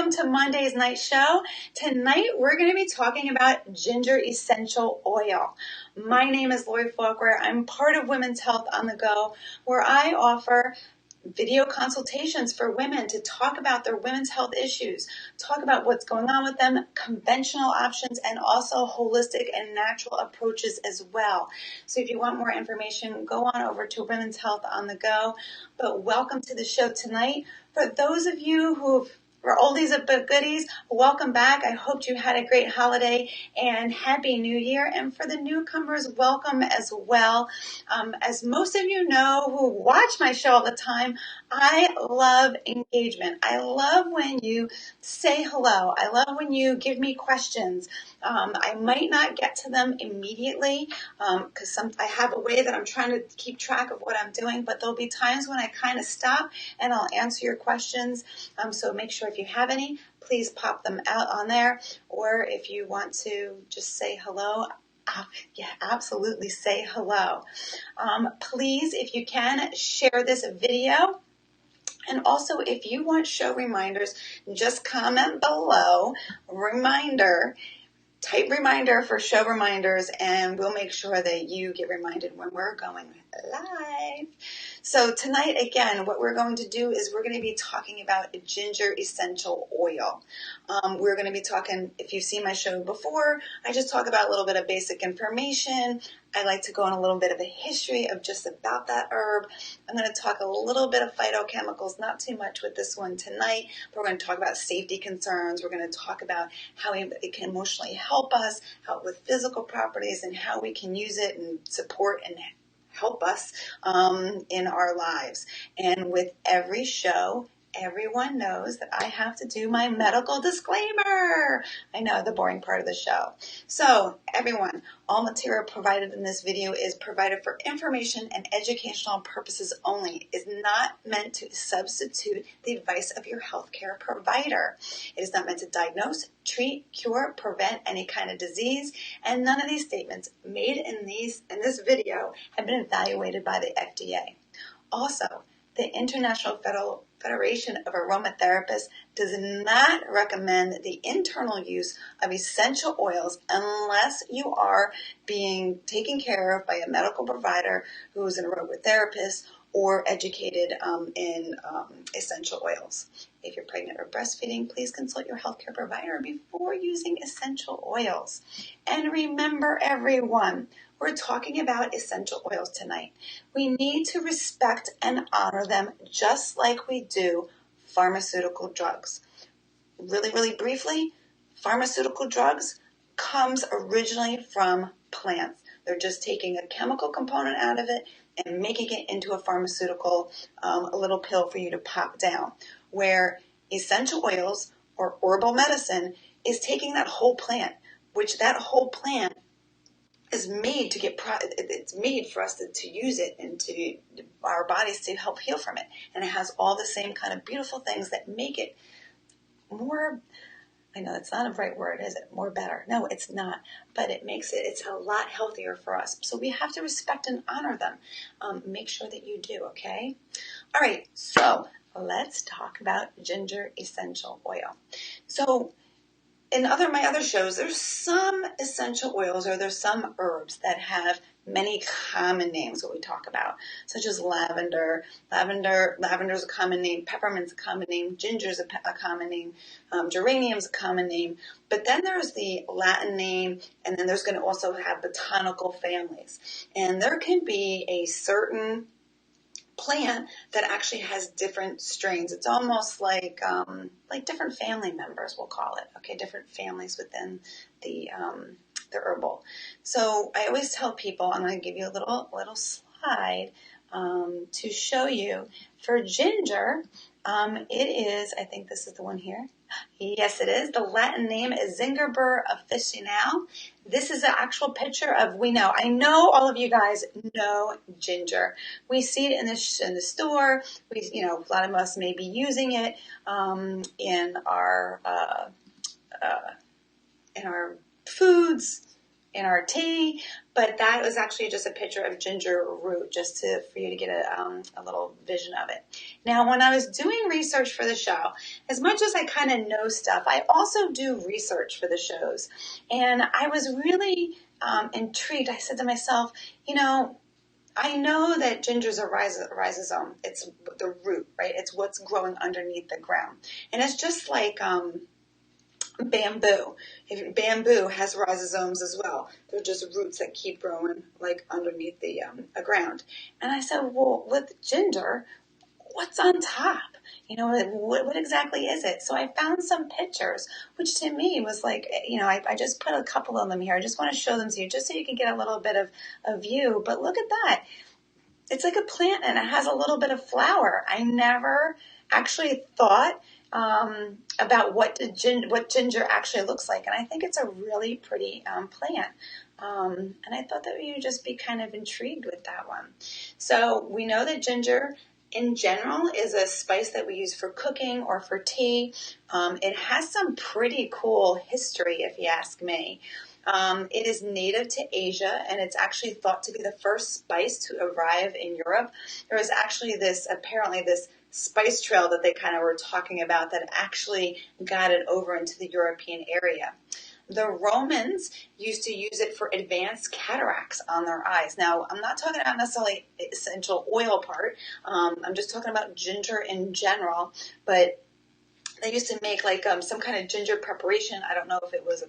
welcome to Monday's night show. Tonight we're going to be talking about ginger essential oil. My name is Lori Faulkner. I'm part of Women's Health on the Go, where I offer video consultations for women to talk about their women's health issues, talk about what's going on with them, conventional options, and also holistic and natural approaches as well. So if you want more information, go on over to Women's Health on the Go. But welcome to the show tonight. For those of you who've for oldies but goodies, welcome back. I hope you had a great holiday and Happy New Year. And for the newcomers, welcome as well. As most of you know who watch my show all the time, I love engagement. I love when you say hello. I love when you give me questions. I might not get to them immediately because I have a way that I'm trying to keep track of what I'm doing, but there'll be times when I kind of stop and I'll answer your questions. So make sure if you have any, please pop them out on there. Or if you want to just say hello, yeah, absolutely say hello. Please, if you can, share this video. And also, if you want show reminders, just comment below, reminder. Type reminder for show reminders, and we'll make sure that you get reminded when we're going live. So tonight, again, what we're going to do is we're going to be talking about ginger essential oil. We're going to be talking, if you've seen my show before, I just talk about a little bit of basic information. I like to go on a little bit of a history of just about that herb. I'm going to talk a little bit of phytochemicals, not too much with this one tonight, but we're going to talk about safety concerns. We're going to talk about how it can emotionally help us, help with physical properties, and how we can use it and support and help us in our lives. And with every show, everyone knows that I have to do my medical disclaimer. I know, the boring part of the show. So, everyone, all material provided in this video is provided for information and educational purposes only. It is not meant to substitute the advice of your healthcare provider. It is not meant to diagnose, treat, cure, prevent any kind of disease, and none of these statements made in this video have been evaluated by the FDA. Also, the International Federation of Aromatherapists does not recommend the internal use of essential oils unless you are being taken care of by a medical provider who is an aromatherapist or educated in essential oils. If you're pregnant or breastfeeding, please consult your healthcare provider before using essential oils. And remember, everyone, we're talking about essential oils tonight. We need to respect and honor them just like we do pharmaceutical drugs. Really, really briefly, pharmaceutical drugs comes originally from plants. They're just taking a chemical component out of it and making it into a pharmaceutical, a little pill for you to pop down. Where essential oils or herbal medicine is taking that whole plant, which that whole plant is made to it's made for us to use it and to our bodies to help heal from it. And it has all the same kind of beautiful things that make it more, I know that's not a right word, is it? More better. No, it's not. But it's a lot healthier for us. So we have to respect and honor them. Make sure that you do, okay? All right, so let's talk about ginger essential oil. So in my other shows, there's some essential oils or there's some herbs that have many common names that we talk about, such as lavender. Lavender's a common name. Peppermint's a common name. Ginger's a common name. Geranium's a common name. But then there's the Latin name, and then there's going to also have botanical families. And there can be a certain plant that actually has different strains. It's almost like different family members, we'll call it. Okay, different families within the herbal. So I always tell people, I'm going to give you a little slide to show you. For ginger, it is, I think this is the one here. Yes, it is. The Latin name is Zingiber officinale. This is an actual picture of, I know all of you guys know ginger. We see it in the store. A lot of us may be using it in our foods. in our tea, but that was actually just a picture of ginger root, just for you to get a little vision of it. Now, when I was doing research for the show, as much as I kind of know stuff, I also do research for the shows, and I was really intrigued. I said to myself, I know that ginger is a rhizosome. It's the root, right? It's what's growing underneath the ground. And it's just like bamboo. Bamboo has rhizosomes as well. They're just roots that keep growing like underneath the ground. And I said, well, with ginger, what's on top? What exactly is it? So I found some pictures, which to me was like, I just put a couple of them here. I just want to show them to you, just so you can get a little bit of a view. But look at that. It's like a plant, and it has a little bit of flower. I never actually thought about what ginger actually looks like. And I think it's a really pretty plant. And I thought that you would just be kind of intrigued with that one. So we know that ginger in general is a spice that we use for cooking or for tea. It has some pretty cool history, if you ask me. It is native to Asia, and it's actually thought to be the first spice to arrive in Europe. There was actually apparently this spice trail that they kind of were talking about that actually got it over into the European area. The Romans used to use it for advanced cataracts on their eyes. Now, I'm not talking about necessarily essential oil part. I'm just talking about ginger in general. But they used to make like some kind of ginger preparation. I don't know if it was a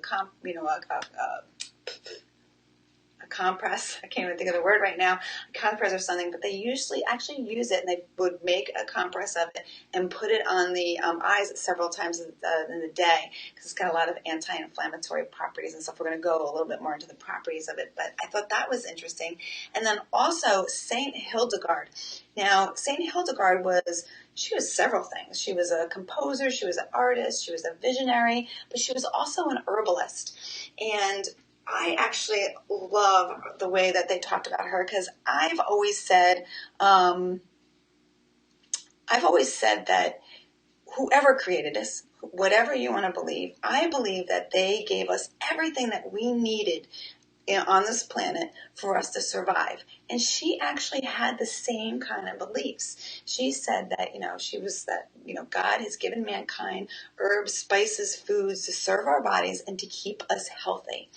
compress. I can't even think of the word right now. A compress or something, but they usually actually use it, and they would make a compress of it and put it on the eyes several times in the day, because it's got a lot of anti-inflammatory properties and stuff. We're going to go a little bit more into the properties of it, but I thought that was interesting. And then also Saint Hildegard. Now, Saint Hildegard she was several things. She was a composer, she was an artist, she was a visionary, but she was also an herbalist. And I actually love the way that they talked about her, because I've always said that whoever created us, whatever you want to believe, I believe that they gave us everything that we needed on this planet for us to survive. And she actually had the same kind of beliefs. She said that, God has given mankind herbs, spices, foods to serve our bodies and to keep us healthy.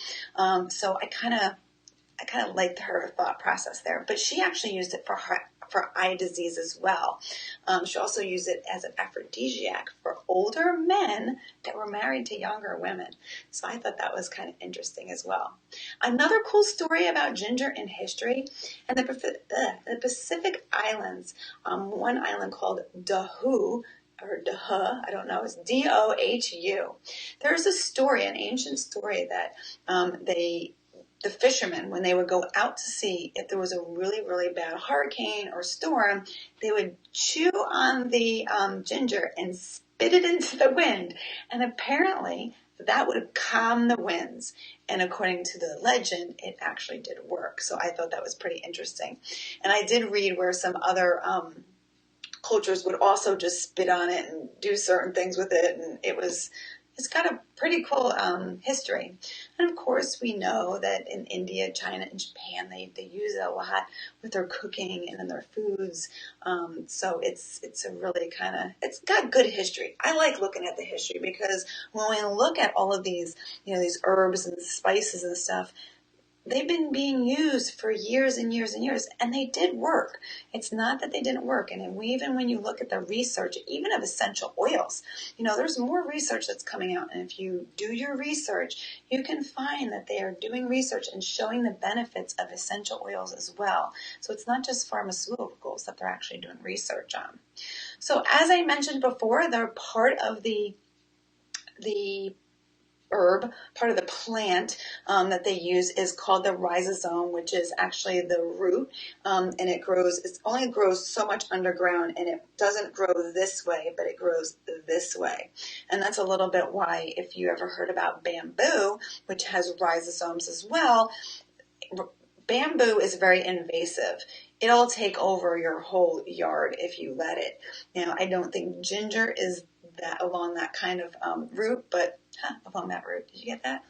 So I kind of liked her thought process there. But she actually used it for eye disease as well. She also used it as an aphrodisiac for older men that were married to younger women. So I thought that was kind of interesting as well. Another cool story about ginger in history, and the Pacific Islands, one island called Dahu, or Daha, I don't know, it's Dohu. There's a story, an ancient story that the fishermen, when they would go out to sea, if there was a really, really bad hurricane or storm, they would chew on the ginger and spit it into the wind. And apparently that would calm the winds. And according to the legend, it actually did work. So I thought that was pretty interesting. And I did read where some other cultures would also just spit on it and do certain things with it. And it's got a pretty cool history. And of course, we know that in India, China, and Japan, they use it a lot with their cooking and in their foods. So it's a really it's got good history. I like looking at the history, because when we look at all of these, these herbs and spices and stuff, they've been being used for years and years and years, and they did work. It's not that they didn't work. And even when you look at the research, even of essential oils, there's more research that's coming out. And if you do your research, you can find that they are doing research and showing the benefits of essential oils as well. So it's not just pharmaceuticals that they're actually doing research on. So as I mentioned before, they're part of the herb, part of the plant that they use is called the rhizosome, which is actually the root, and it only grows so much underground, and it doesn't grow this way, but it grows this way. And that's a little bit why, if you ever heard about bamboo, which has rhizosomes as well, bamboo is very invasive. It'll take over your whole yard if you let it. Now, I don't think ginger is along that kind of route, but along that route, did you get that?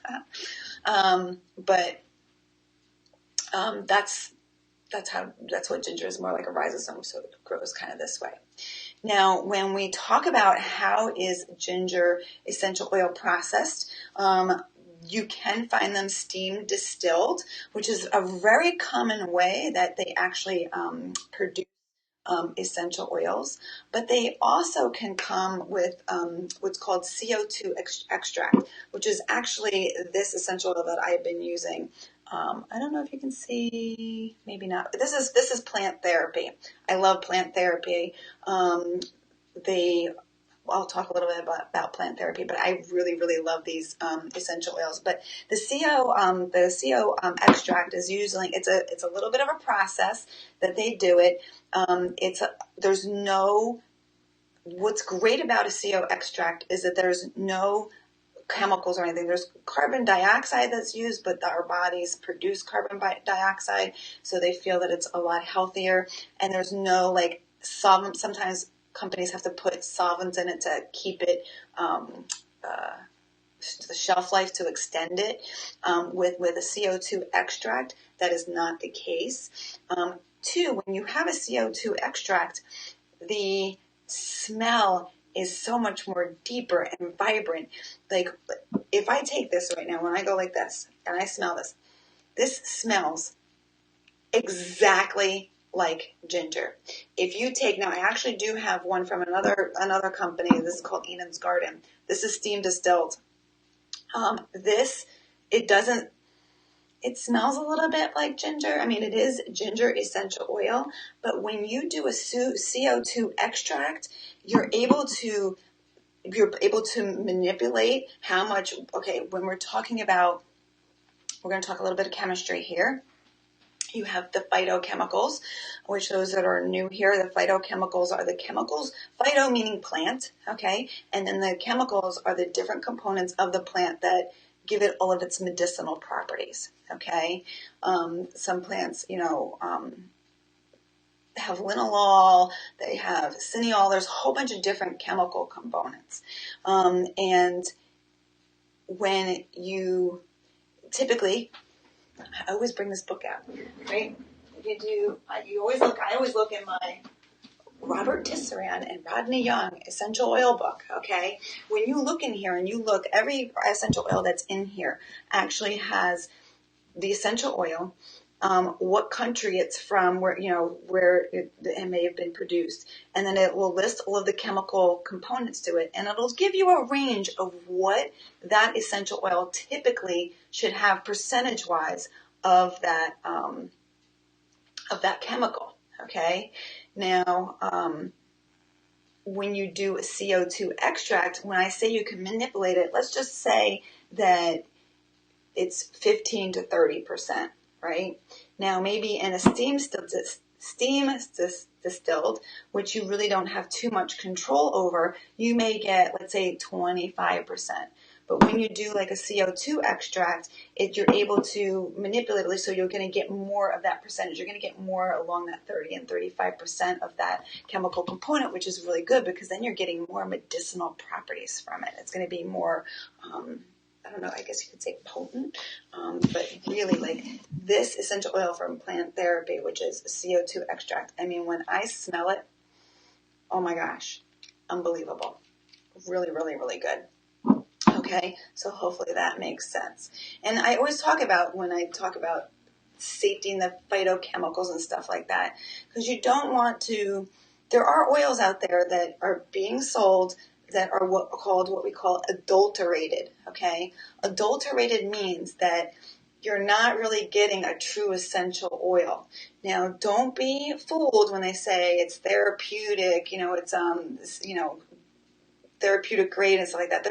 That's what ginger is, more like a rhizosome, so it grows kind of this way. Now, when we talk about how is ginger essential oil processed, you can find them steam distilled, which is a very common way that they actually produce essential oils, but they also can come with what's called CO2 extract, which is actually this essential oil that I've been using. I don't know if you can see, maybe not. This is plant therapy. I love plant therapy. I'll talk a little bit about plant therapy, but I really, really love these essential oils. But the CO extract is usually it's a little bit of a process that they do it. What's great about a CO extract is that there's no chemicals or anything. There's carbon dioxide that's used, but our bodies produce carbon dioxide, so they feel that it's a lot healthier. And there's no like solvent. Sometimes companies have to put solvents in it to keep it the shelf life, to extend it. With a CO2 extract, that is not the case. Two, when you have a CO2 extract, the smell is so much more deeper and vibrant. Like if I take this right now, when I go like this and I smell this smells exactly like ginger. If you take, now I actually do have one from another company. This is called Eden's Garden. This is steam distilled. It smells a little bit like ginger. I mean, it is ginger essential oil, but when you do a CO2 extract, you're able to manipulate how much, when we're going to talk a little bit of chemistry here. You have the phytochemicals, which those that are new here, the phytochemicals are the chemicals, phyto meaning plant, okay? And then the chemicals are the different components of the plant that give it all of its medicinal properties, okay? Some plants, have linalool, they have cineol, there's a whole bunch of different chemical components. And when you typically, I always bring this book out, right? I always look in my Robert Tisserand and Rodney Young essential oil book, okay? When you look in here and you look, every essential oil that's in here actually has the essential oil, what country it's from, where it may have been produced, and then it will list all of the chemical components to it, and it'll give you a range of what that essential oil typically should have percentage-wise of that chemical. Okay, now when you do a CO2 extract, when I say you can manipulate it, let's just say that it's 15 to 30%. Right? Now, maybe in a steam distilled, which you really don't have too much control over, you may get, let's say, 25%. But when you do like a CO2 extract, you're able to manipulate it, so you're going to get more of that percentage. You're going to get more along that 30 and 35% of that chemical component, which is really good because then you're getting more medicinal properties from it. It's going to be more I don't know, I guess you could say potent, but really like this essential oil from plant therapy, which is CO2 extract. I mean, when I smell it, oh my gosh, unbelievable. Really, really, really good. Okay, so hopefully that makes sense. And I always when I talk about safety and the phytochemicals and stuff like that, because you don't want to, there are oils out there that are being sold that are what we call adulterated, okay? Adulterated means that you're not really getting a true essential oil. Now, don't be fooled when they say it's therapeutic, it's therapeutic grade and stuff like that.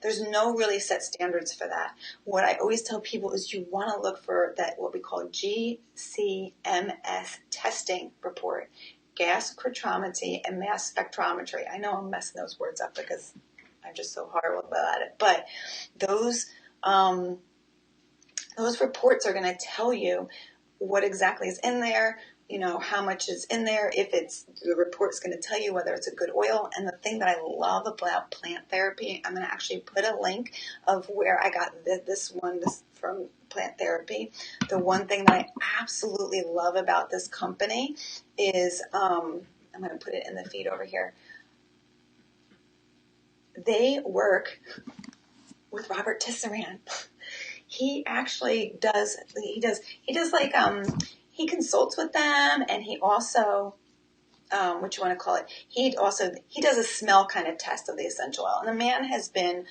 There's no really set standards for that. What I always tell people is you want to look for that, what we call GCMS testing report. Gas chromatography and mass spectrometry. I know I'm messing those words up because I'm just so horrible at it. But those reports are going to tell you what exactly is in there, how much is in there, if the report's going to tell you whether it's a good oil. And the thing that I love about plant therapy, I'm going to actually put a link of where I got this from Plant Therapy. The one thing that I absolutely love about this company is, I'm going to put it in the feed over here. They work with Robert Tisserand. He actually does like, he consults with them, and he also, what you want to call it, he does a smell kind of test of the essential oil. And the man has been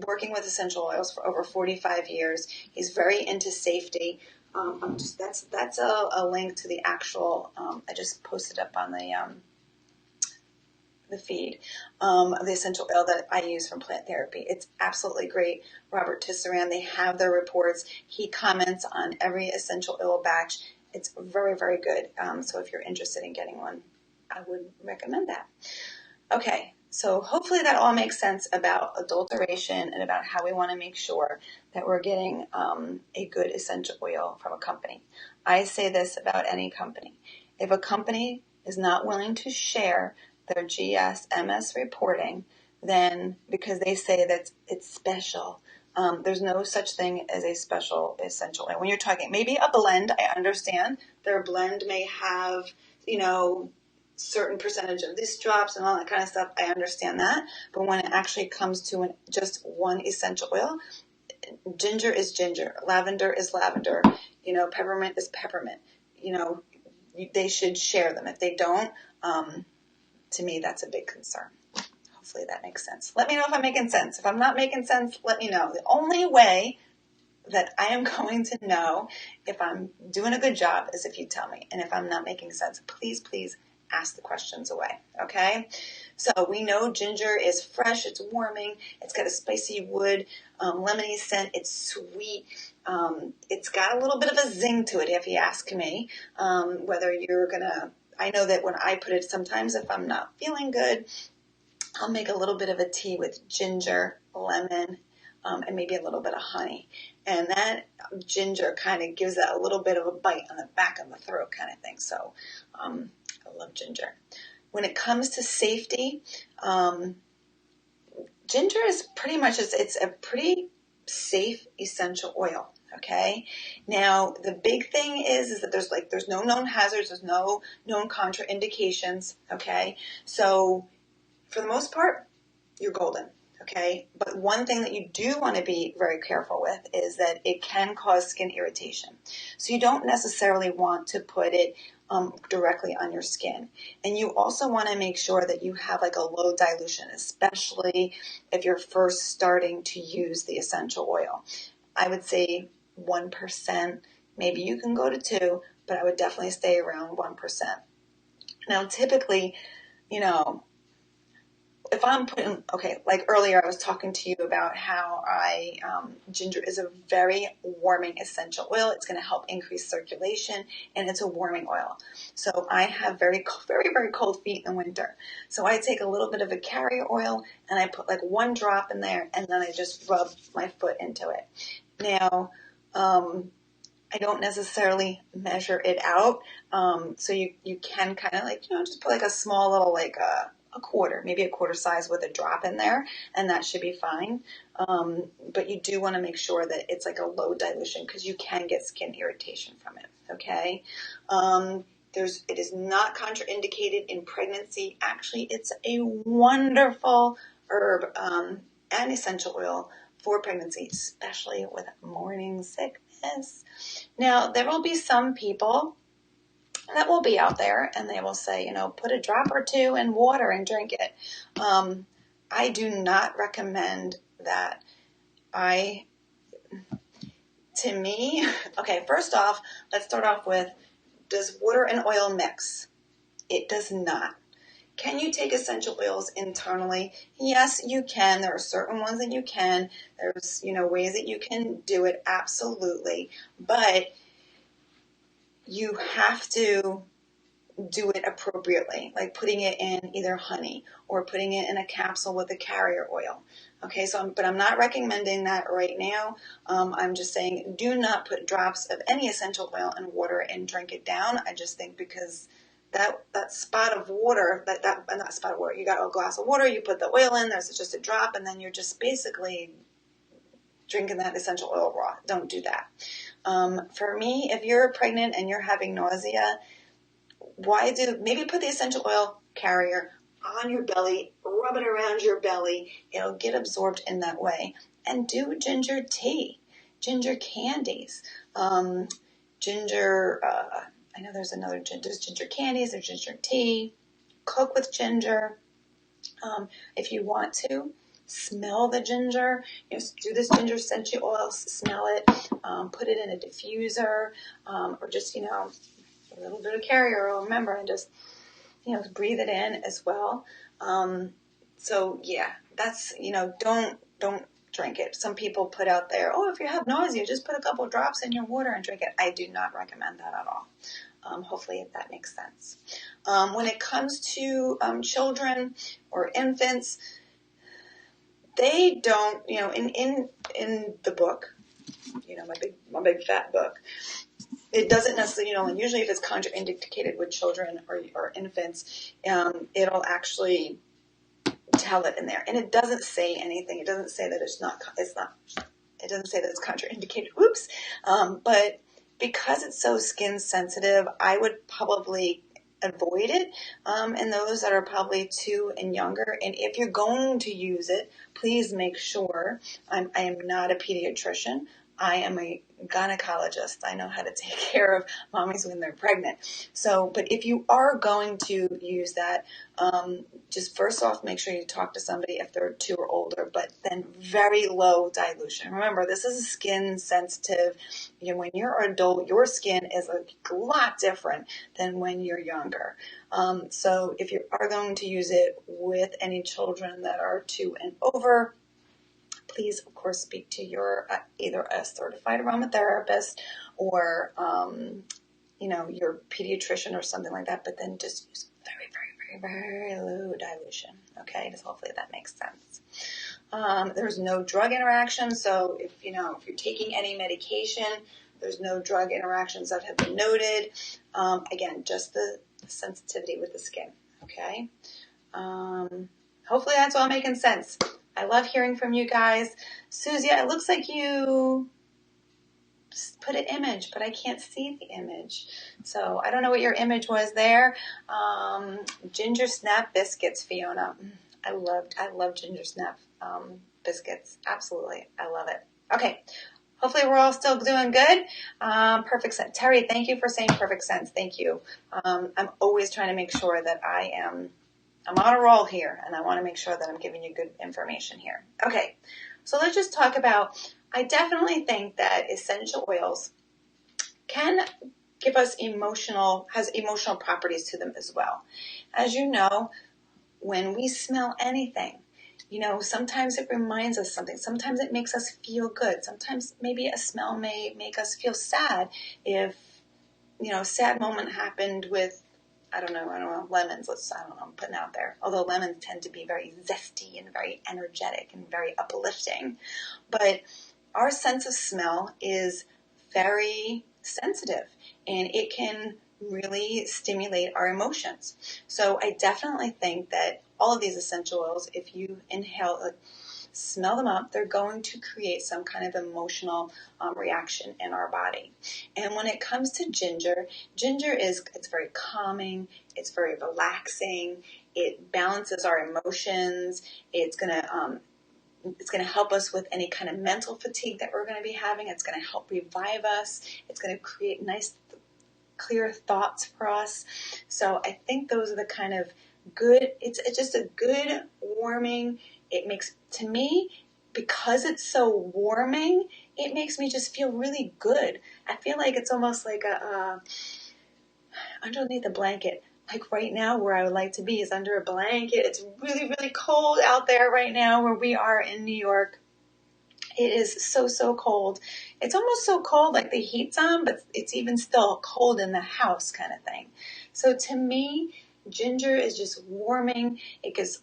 working with essential oils for over 45 years. He's very into safety. That's a link to the actual, I just posted up on the feed of the essential oil that I use from Plant Therapy. It's absolutely great. Robert Tisserand, they have their reports. He comments on every essential oil batch. It's very, very good. So if you're interested in getting one, I would recommend that. Okay, so hopefully that all makes sense about adulteration and about how we want to make sure that we're getting a good essential oil from a company. I say this about any company. If a company is not willing to share their GS-MS reporting, then because they say that it's special, there's no such thing as a special essential oil. When you're talking maybe a blend, I understand their blend may have, certain percentage of these drops and all that kind of stuff. I understand that. But when it actually comes to just one essential oil, ginger is ginger, lavender is lavender, peppermint is peppermint. They should share them. If they don't, to me, that's a big concern. Hopefully that makes sense. Let me know if I'm making sense. If I'm not making sense, let me know. The only way that I am going to know if I'm doing a good job is if you tell me. And if I'm not making sense, please ask the questions away. Okay? So we know ginger is fresh, it's warming, it's got a spicy wood, lemony scent, it's sweet, it's got a little bit of a zing to it if you ask me. Whether you're gonna, I know that when I put it, sometimes if I'm not feeling good, I'll make a little bit of a tea with ginger, lemon, and maybe a little bit of honey. And that ginger kind of gives that a little bit of a bite on the back of the throat kind of thing. So I love ginger. When it comes to safety, ginger is pretty much, it's a pretty safe essential oil. Okay. Now the big thing is that there's no known hazards. There's no known contraindications. Okay. So for the most part, you're golden. Okay. But one thing that you do want to be very careful with is that it can cause skin irritation. So you don't necessarily want to put it directly on your skin. And you also want to make sure that you have like a low dilution, especially if you're first starting to use the essential oil. I would say 1%, maybe you can go to 2%, but I would definitely stay around 1%. Now, typically, if I'm putting, like earlier I was talking to you about how ginger is a very warming essential oil. It's going to help increase circulation, and it's a warming oil. So I have very, very, very cold feet in winter. So I take a little bit of a carrier oil and I put like 1 drop in there, and then I just rub my foot into it. Now, I don't necessarily measure it out. So you can kind of like, just put like a small little, like a quarter, maybe a quarter size with a drop in there, and that should be fine. But you do want to make sure that it's like a low dilution because you can get skin irritation from it. Okay. It is not contraindicated in pregnancy. Actually, it's a wonderful herb, and essential oil for pregnancy, especially with morning sickness. Now, there will be some people that will be out there and they will say, put a drop or 2 in water and drink it. I do not recommend that. To me, first off, let's start off with, does water and oil mix? It does not. Can you take essential oils internally? Yes, you can. There are certain ones that you can. There's, ways that you can do it. Absolutely. But you have to do it appropriately, like putting it in either honey or putting it in a capsule with a carrier oil. Okay, but I'm not recommending that right now. I'm just saying do not put drops of any essential oil in water and drink it down. I just think because that spot of water, not spot of water, you got a glass of water, you put the oil in, there's just a drop, and then you're just basically drinking that essential oil raw. Don't do that. For me, if you're pregnant and you're having nausea, maybe put the essential oil carrier on your belly, rub it around your belly. It'll get absorbed in that way. And do ginger tea, ginger candies, ginger, I know there's ginger candies, there's ginger tea. Cook with ginger. If you want to, smell the ginger. Do this ginger essential oil, smell it, put it in a diffuser, or just, a little bit of carrier oil, remember, and just, breathe it in as well. So yeah, that's, don't drink it. Some people put out there, if you have nausea, just put a couple of drops in your water and drink it. I do not recommend that at all. Hopefully that makes sense. When it comes to children or infants, they don't, in the book, my big fat book, it doesn't necessarily, and usually if it's contraindicated with children or infants, it'll actually tell it in there. And it doesn't say anything. It doesn't say that it doesn't say that it's contraindicated. Whoops. But because it's so skin sensitive, I would probably avoid it in those that are probably 2 and younger. And if you're going to use it, please make sure, I am not a pediatrician. I am a gynecologist. I know how to take care of mommies when they're pregnant. But if you are going to use that, just first off, make sure you talk to somebody if they're 2 or older, but then very low dilution. Remember, this is skin sensitive. When you're an adult, your skin is a lot different than when you're younger. So if you are going to use it with any children that are 2 and over, please, of course, speak to your either a certified aromatherapist or, your pediatrician or something like that. But then just use very, very, very, very low dilution. Okay, just hopefully that makes sense. There's no drug interaction. So if you're taking any medication, there's no drug interactions that have been noted. Again, just the sensitivity with the skin. Okay. Hopefully that's all making sense. I love hearing from you guys. Susie, it looks like you put an image, but I can't see the image. So I don't know what your image was there. Ginger snap biscuits, Fiona. I love ginger snap biscuits. Absolutely. I love it. Okay. Hopefully we're all still doing good. Perfect sense. Terry, thank you for saying perfect sense. Thank you. I'm always trying to make sure that I'm on a roll here, and I want to make sure that I'm giving you good information here. Okay, so let's just talk about, I definitely think that essential oils can give us has emotional properties to them as well. As you know, when we smell anything, sometimes it reminds us something. Sometimes it makes us feel good. Sometimes maybe a smell may make us feel sad if, a sad moment happened with, I don't know, lemons. I'm putting out there. Although lemons tend to be very zesty and very energetic and very uplifting. But our sense of smell is very sensitive, and it can really stimulate our emotions. So I definitely think that all of these essential oils, if you inhale, smell them up, they're going to create some kind of emotional reaction in our body. And when it comes to ginger it's very calming, it's very relaxing, it balances our emotions, it's going to help us with any kind of mental fatigue that we're going to be having, it's going to help revive us, it's going to create nice, clear thoughts for us. So I think those are the kind of good, it's just a good warming. It makes, to me, because it's so warming, it makes me just feel really good. I feel like it's almost like underneath a blanket. Like right now where I would like to be is under a blanket. It's really, really cold out there right now where we are in New York. It is so, so cold. It's almost so cold like the heat's on, but it's even still cold in the house kind of thing. So to me, ginger is just warming. It gives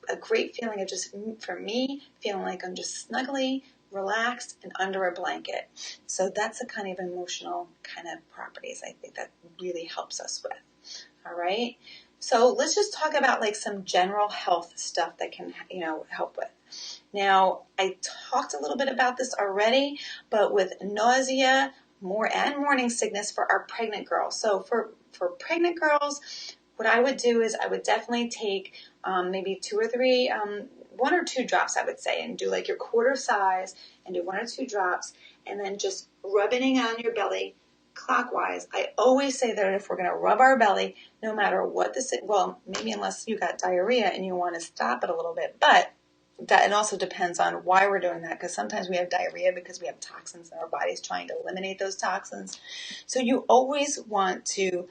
a great feeling of just, for me, feeling like I'm just snuggly, relaxed, and under a blanket. So that's the kind of emotional kind of properties I think that really helps us with. All right. So let's just talk about like some general health stuff that can, help with. Now, I talked a little bit about this already, but with nausea, and morning sickness for our pregnant girls. So for pregnant girls, what I would do is I would definitely take maybe 2 or 3, 1 or 2 drops, I would say, and do like your quarter size and do 1 or 2 drops, and then just rubbing on your belly clockwise. I always say that if we're going to rub our belly, no matter what maybe unless you got diarrhea and you want to stop it a little bit, but that it also depends on why we're doing that, because sometimes we have diarrhea because we have toxins in our bodies trying to eliminate those toxins. So you always want to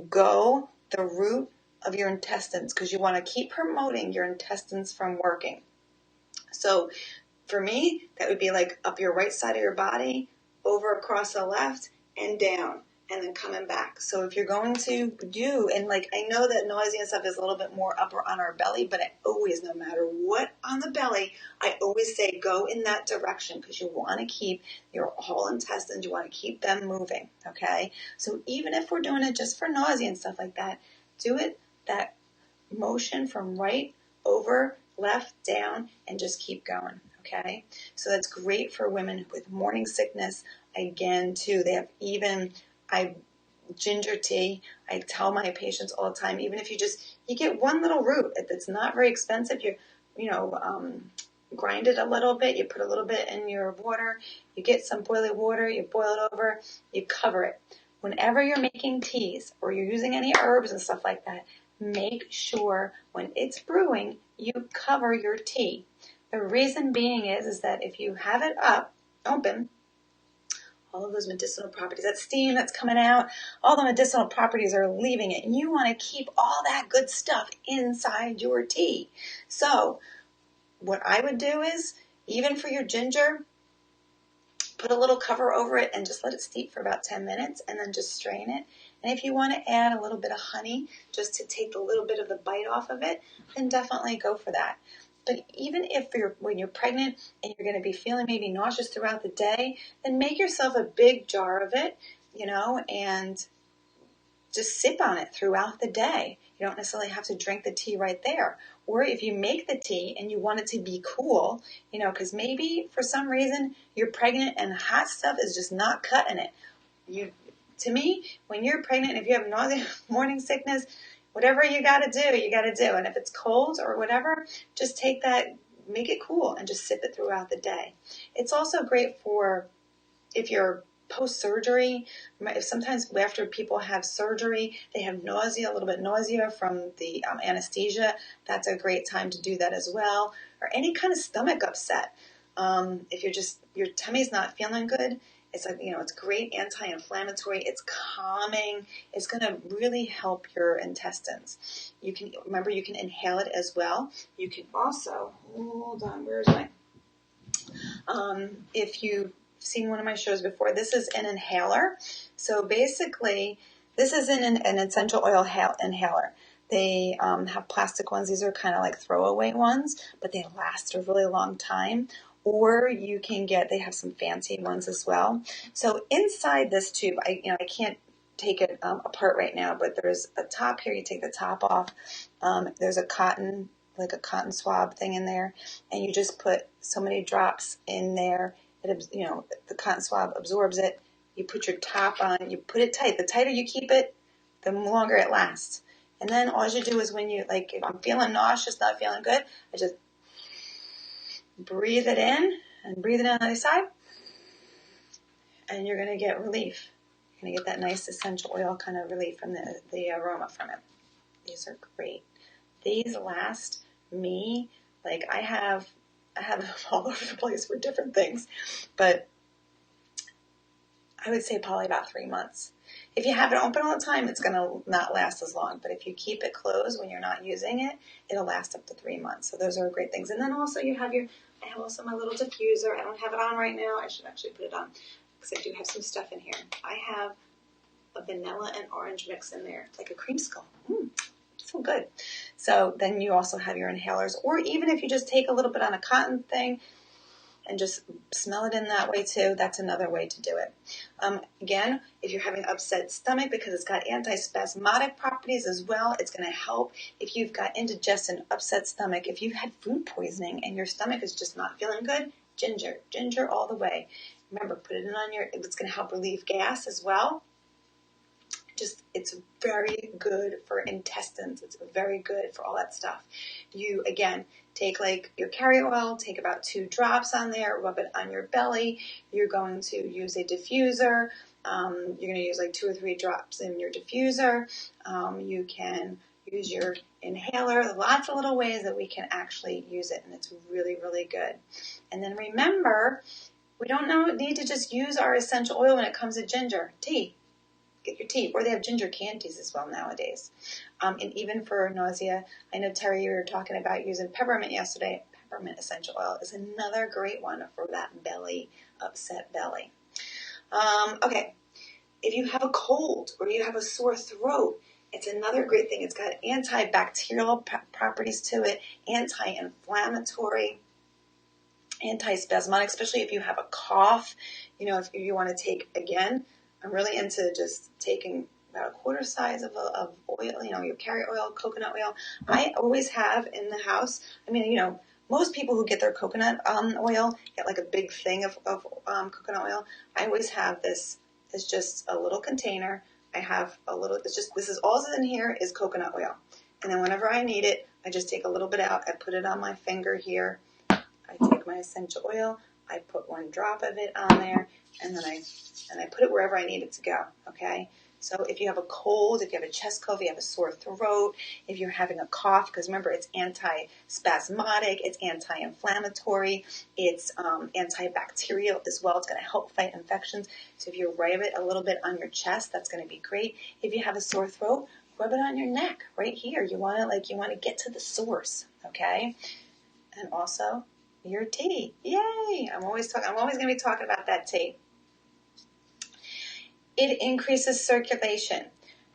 go the route of your intestines because you want to keep promoting your intestines from working. So for me, that would be like up your right side of your body, over across the left, and down, and then coming back. So if you're going to do, and like I know that nausea and stuff is a little bit more up on our belly, but I always, no matter what on the belly, I always say go in that direction because you want to keep your whole intestines, you want to keep them moving, okay? So even if we're doing it just for nausea and stuff like that, do it that motion from right over, left, down, and just keep going. Okay, so that's great for women with morning sickness. Again, too, they have ginger tea. I tell my patients all the time, even if you get one little root, it's not very expensive. Grind it a little bit. You put a little bit in your water. You get some boiling water. You boil it over. You cover it. Whenever you're making teas or you're using any herbs and stuff like that, make sure when it's brewing, you cover your tea. The reason being is that if you have it open, all of those medicinal properties, that steam that's coming out, all the medicinal properties are leaving it. And you want to keep all that good stuff inside your tea. So what I would do is, even for your ginger, put a little cover over it and just let it steep for about 10 minutes and then just strain it. And if you want to add a little bit of honey just to take a little bit of the bite off of it, then definitely go for that. But even when you're pregnant and you're going to be feeling maybe nauseous throughout the day, then make yourself a big jar of it, and just sip on it throughout the day. You don't necessarily have to drink the tea right there. Or if you make the tea and you want it to be cool, because maybe for some reason you're pregnant and hot stuff is just not cutting it. To me, when you're pregnant, if you have nausea, morning sickness, whatever you got to do, you got to do. And if it's cold or whatever, just take that, make it cool, and just sip it throughout the day. It's also great for if you're post-surgery. If sometimes after people have surgery, they have a little bit nausea from the anesthesia, that's a great time to do that as well. Or any kind of stomach upset. If your tummy's not feeling good, it's great anti-inflammatory. It's calming. It's going to really help your intestines. You can inhale it as well. You can also, hold on, where's my, if you've seen one of my shows before, this is an inhaler. So basically, this is an essential oil inhaler. They have plastic ones. These are kind of like throwaway ones, but they last a really long time. Or you can they have some fancy ones as well. So inside this tube, I can't take it apart right now, but there's a top here. You take the top off. There's a cotton swab thing in there, and you just put so many drops in there. The cotton swab absorbs it. You put your top on. You put it tight. The tighter you keep it, the longer it lasts. And then all you do is when if I'm feeling nauseous, not feeling good, I just breathe it in and breathe it out on the other side, and you're going to get relief. You're going to get that nice essential oil kind of relief from the aroma from it. These are great. These last me, I have them all over the place for different things, but I would say probably about 3 months. If you have it open all the time, it's going to not last as long. But if you keep it closed when you're not using it, it'll last up to 3 months. So those are great things. And then also I have also my little diffuser. I don't have it on right now. I should actually put it on because I do have some stuff in here. I have a vanilla and orange mix in there, like a creamsicle. So good. So then you also have your inhalers, or even if you just take a little bit on a cotton thing and just smell it in that way too, that's another way to do it. Again, if you're having upset stomach, because it's got antispasmodic properties as well, it's going to help if you've got indigestion, upset stomach. If you've had food poisoning and your stomach is just not feeling good, ginger all the way. Remember, put it in on it's going to help relieve gas as well. It's very good for intestines. It's very good for all that stuff. You, again, take like your carrier oil, take about 2 drops on there, rub it on your belly. You're going to use a diffuser. You're going to use like 2 or 3 drops in your diffuser. You can use your inhaler. Lots of little ways that we can actually use it, and it's really, really good. And then remember, we don't need to just use our essential oil when it comes to ginger. Tea. Get your tea, or they have ginger candies as well nowadays. And even for nausea, I know, Terry, you were talking about using peppermint yesterday. Peppermint essential oil is another great one for that upset belly. Okay, if you have a cold or you have a sore throat, it's another great thing. It's got antibacterial properties to it, anti-inflammatory, antispasmodic, especially if you have a cough. If you want to take, again, I'm really into just taking about a quarter size of oil, your carrier oil, coconut oil. I always have in the house, most people who get their coconut oil get like a big thing of coconut oil. I always have this. It's just a little container. I have a little, this is all that's in here is coconut oil. And then whenever I need it, I just take a little bit out. I put it on my finger here. I take my essential oil. I put 1 drop of it on there, and then I put it wherever I need it to go, okay? So if you have a cold, if you have a chest cold, if you have a sore throat, if you're having a cough, because remember, it's antispasmodic, it's anti-inflammatory, it's antibacterial as well. It's going to help fight infections. So if you rub it a little bit on your chest, that's going to be great. If you have a sore throat, rub it on your neck right here. You want to get to the source, okay? And also your tea. Yay! I'm always going to be talking about that tea. It increases circulation.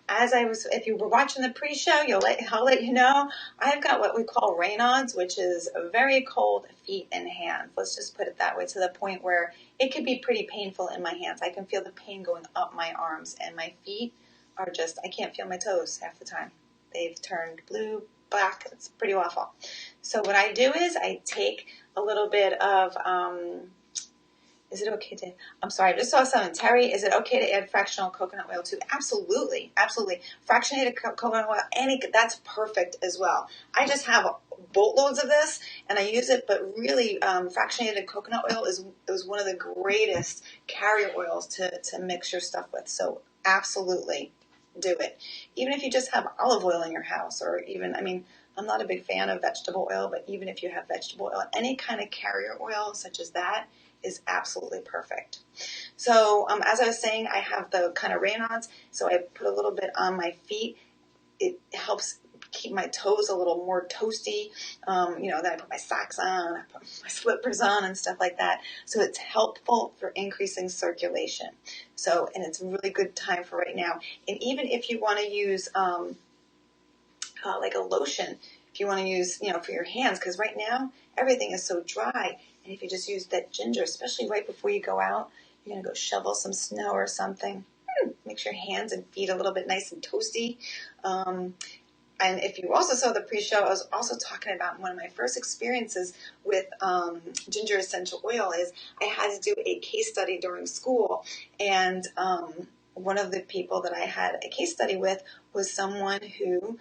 If you were watching the pre-show, I'll let you know, I've got what we call Raynaud's, which is very cold feet and hands. Let's just put it that way, to the point where it can be pretty painful in my hands. I can feel the pain going up my arms, and my feet are I can't feel my toes half the time. They've turned blue, black. It's pretty awful. So what I do is I take a little bit of, is it okay to, I'm sorry, I just saw something. Terry, is it okay to add fractional coconut oil too? Absolutely, absolutely. Fractionated coconut oil, that's perfect as well. I just have boatloads of this, and I use it, but really, fractionated coconut oil is one of the greatest carrier oils to mix your stuff with. So absolutely do it. Even if you just have olive oil in your house, or even, I'm not a big fan of vegetable oil, but even if you have vegetable oil, any kind of carrier oil such as that is absolutely perfect. So as I was saying, I have the kind of Raynaud's, so I put a little bit on my feet. It helps keep my toes a little more toasty. Then I put my socks on, I put my slippers on and stuff like that. So it's helpful for increasing circulation. So, and it's a really good time for right now. And even if you want to use like a lotion, if you want to use, for your hands, because right now everything is so dry. And if you just use that ginger, especially right before you go out, you're going to go shovel some snow or something. Makes your hands and feet a little bit nice and toasty. And if you also saw the pre-show, I was also talking about one of my first experiences with ginger essential oil is I had to do a case study during school. And one of the people that I had a case study with was someone who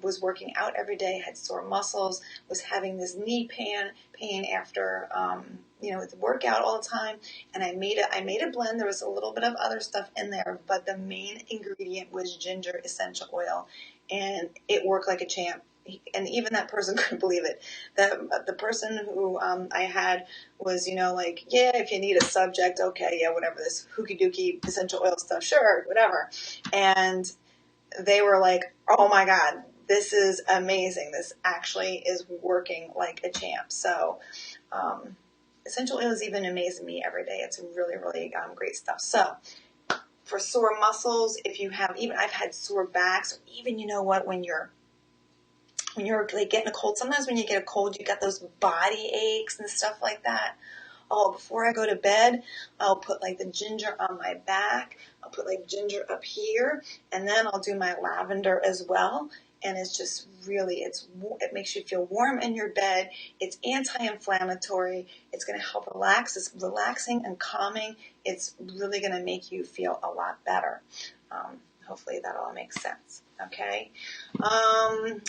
was working out every day, had sore muscles, was having this knee pain after the workout all the time. And I made a blend. There was a little bit of other stuff in there, but the main ingredient was ginger essential oil, and it worked like a champ. And even that person couldn't believe it. The person who I had was, if you need a subject, okay, yeah, whatever, this hooky dooky essential oil stuff, sure, whatever. And they were like, oh my God, this is amazing. This actually is working like a champ. So essential oil is even amazing me every day. It's really, really great stuff. So for sore muscles, if you have, even I've had sore backs, or even, you know what, when you're like getting a cold, sometimes when you get a cold, you got those body aches and stuff like that. Oh, before I go to bed, I'll put like the ginger on my back. I'll put like ginger up here, and then I'll do my lavender as well. And it's just really, it makes you feel warm in your bed. It's anti-inflammatory. It's going to help relax. It's relaxing and calming. It's really going to make you feel a lot better. Hopefully that all makes sense. Okay. And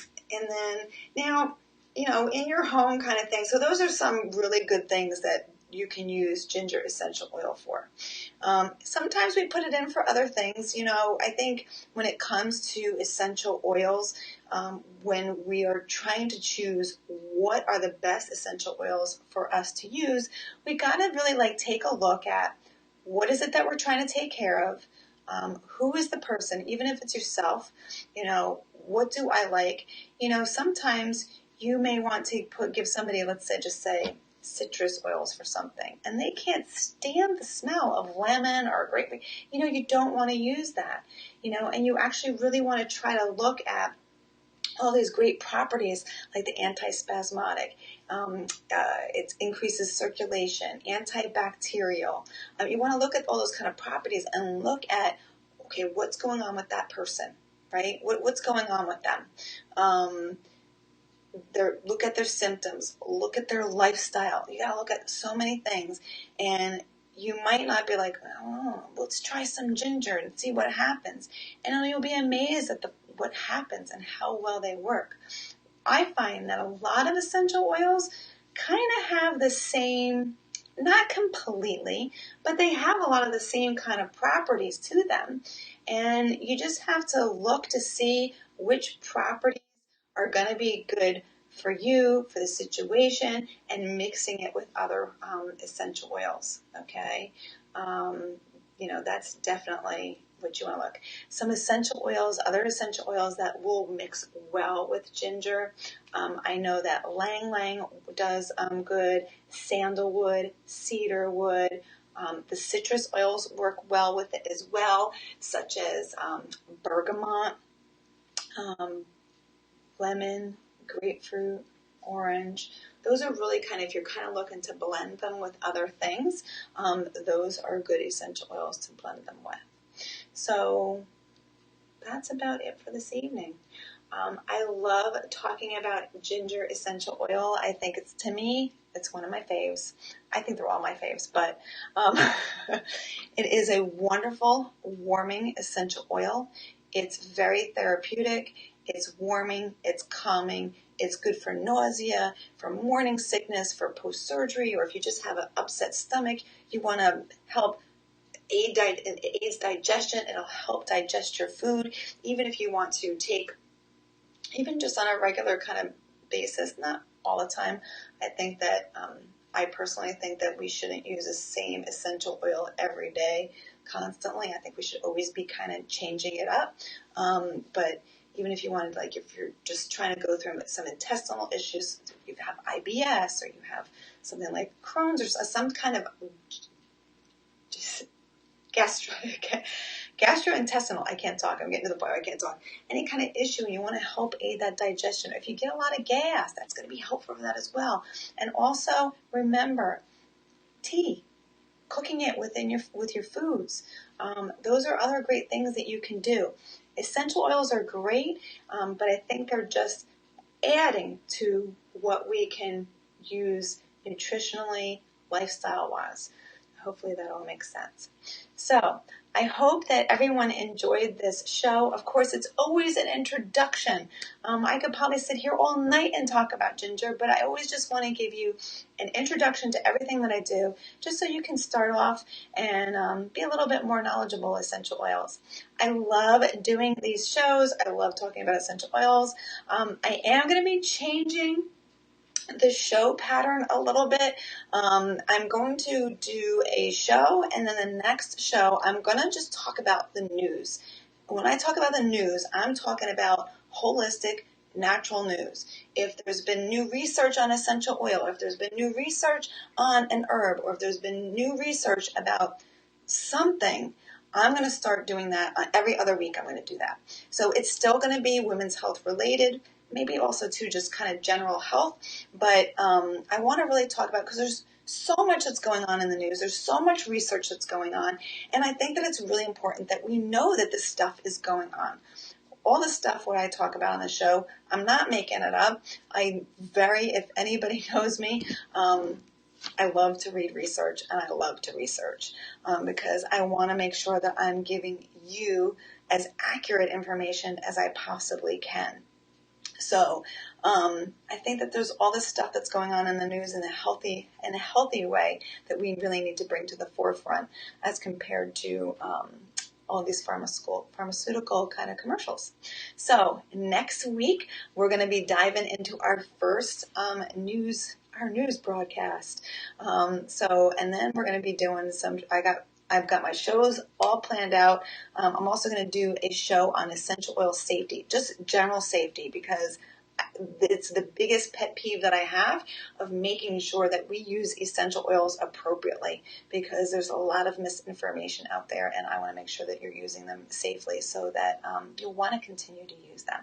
then now, you know, in your home kind of thing. So those are some really good things that you can use ginger essential oil for. Sometimes we put it in for other things. You know, I think when it comes to essential oils, when we are trying to choose what are the best essential oils for us to use, we got to really like take a look at what is it that we're trying to take care of. Who is the person, even if it's yourself, you know, what do I like? You know, sometimes you may want to give somebody, let's say, just say citrus oils for something, and they can't stand the smell of lemon or grapefruit. You know, you don't want to use that, you know, and you actually really want to try to look at all these great properties like the antispasmodic, it increases circulation, antibacterial. You want to look at all those kind of properties and look at, okay, what's going on with that person, right? What's going on with them? Look at their symptoms, look at their lifestyle. You got to look at so many things, and you might not be like, oh, let's try some ginger and see what happens. And you'll be amazed at what happens and how well they work. I find that a lot of essential oils kind of have the same, not completely, but they have a lot of the same kind of properties to them. And you just have to look to see which properties are going to be good for you, for the situation, and mixing it with other essential oils, okay? You know, that's definitely what you want to look. Some essential oils, other essential oils that will mix well with ginger. I know that Lang Lang does good, sandalwood, cedarwood. The citrus oils work well with it as well, such as bergamot, lemon, grapefruit, orange. Those are really kind of, if you're kind of looking to blend them with other things, those are good essential oils to blend them with. So that's about it for this evening. I love talking about ginger essential oil. I think to me, it's one of my faves. I think they're all my faves, but it is a wonderful, warming essential oil. It's very therapeutic. It's warming. It's calming. It's good for nausea, for morning sickness, for post-surgery, or if you just have an upset stomach, you want to help aids digestion. It'll help digest your food. Even if you want to take, even just on a regular kind of basis, not all the time, I personally think that we shouldn't use the same essential oil every day constantly. I think we should always be kind of changing it up. But even if you wanted, like if you're just trying to go through some intestinal issues, if you have IBS or you have something like Crohn's or some kind of gastrointestinal, I can't talk, I'm getting to the point where I can't talk, any kind of issue, and you want to help aid that digestion. Or if you get a lot of gas, that's going to be helpful for that as well. And also, remember, tea, cooking it with your foods. Those are other great things that you can do. Essential oils are great, but I think they're just adding to what we can use nutritionally, lifestyle-wise. Hopefully that all makes sense. So I hope that everyone enjoyed this show. Of course, it's always an introduction. I could probably sit here all night and talk about ginger, but I always just want to give you an introduction to everything that I do, just so you can start off and be a little bit more knowledgeable essential oils. I love doing these shows. I love talking about essential oils. I am going to be changing the show pattern a little bit. I'm going to do a show, and then the next show, I'm going to just talk about the news. When I talk about the news, I'm talking about holistic, natural news. If there's been new research on essential oil, or if there's been new research on an herb, or if there's been new research about something, I'm going to start doing that every other week. I'm going to do that. So it's still going to be women's health related, maybe also to just kind of general health. But I want to really talk about, because there's so much that's going on in the news. There's so much research that's going on. And I think that it's really important that we know that this stuff is going on. All the stuff what I talk about on the show, I'm not making it up. If anybody knows me, I love to read research, and I love to research because I want to make sure that I'm giving you as accurate information as I possibly can. So I think that there's all this stuff that's going on in the news in a healthy way that we really need to bring to the forefront as compared to all these pharmaceutical kind of commercials. So next week we're going to be diving into our first news broadcast. And then we're going to be doing I've got my shows all planned out. I'm also going to do a show on essential oil safety, just general safety, because it's the biggest pet peeve that I have of making sure that we use essential oils appropriately, because there's a lot of misinformation out there, and I want to make sure that you're using them safely so that you'll want to continue to use them.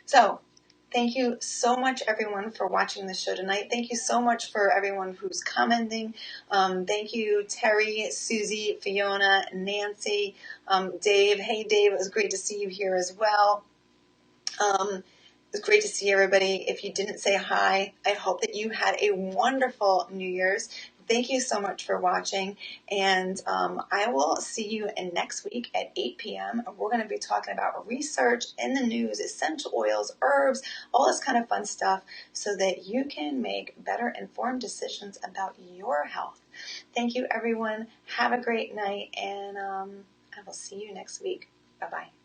So thank you so much, everyone, for watching the show tonight. Thank you so much for everyone who's commenting. Thank you, Terry, Susie, Fiona, Nancy, Dave. Hey, Dave, it was great to see you here as well. It was great to see everybody. If you didn't say hi, I hope that you had a wonderful New Year's. Thank you so much for watching, and I will see you next week at 8 p.m. We're going to be talking about research in the news, essential oils, herbs, all this kind of fun stuff, so that you can make better informed decisions about your health. Thank you, everyone. Have a great night, and I will see you next week. Bye-bye.